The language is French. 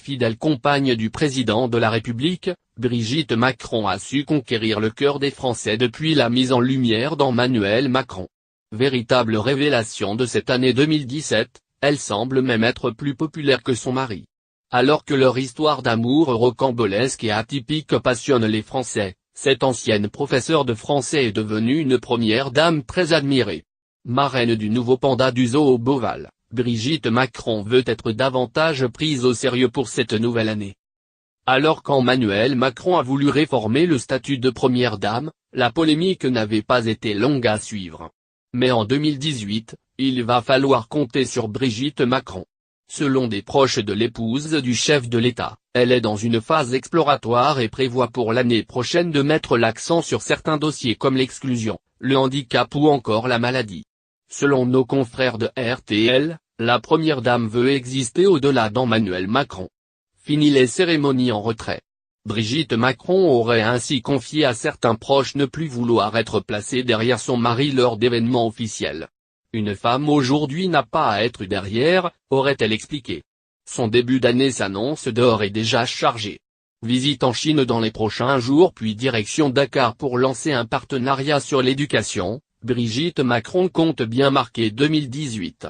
Fidèle compagne du président de la République, Brigitte Macron a su conquérir le cœur des Français depuis la mise en lumière d'Emmanuel Macron. Véritable révélation de cette année 2017, elle semble même être plus populaire que son mari. Alors que leur histoire d'amour rocambolesque et atypique passionne les Français, cette ancienne professeure de français est devenue une première dame très admirée. Marraine du nouveau panda du zoo Beauval, Brigitte Macron veut être davantage prise au sérieux pour cette nouvelle année. Alors qu'Emmanuel Macron a voulu réformer le statut de première dame, la polémique n'avait pas été longue à suivre. Mais en 2018, il va falloir compter sur Brigitte Macron. Selon des proches de l'épouse du chef de l'État, elle est dans une phase exploratoire et prévoit pour l'année prochaine de mettre l'accent sur certains dossiers comme l'exclusion, le handicap ou encore la maladie. Selon nos confrères de RTL, la première dame veut exister au-delà d'Emmanuel Macron. Fini les cérémonies en retrait. Brigitte Macron aurait ainsi confié à certains proches ne plus vouloir être placée derrière son mari lors d'événements officiels. Une femme aujourd'hui n'a pas à être derrière, aurait-elle expliqué. Son début d'année s'annonce d'ores et déjà chargé. Visite en Chine dans les prochains jours puis direction Dakar pour lancer un partenariat sur l'éducation, Brigitte Macron compte bien marquer 2018.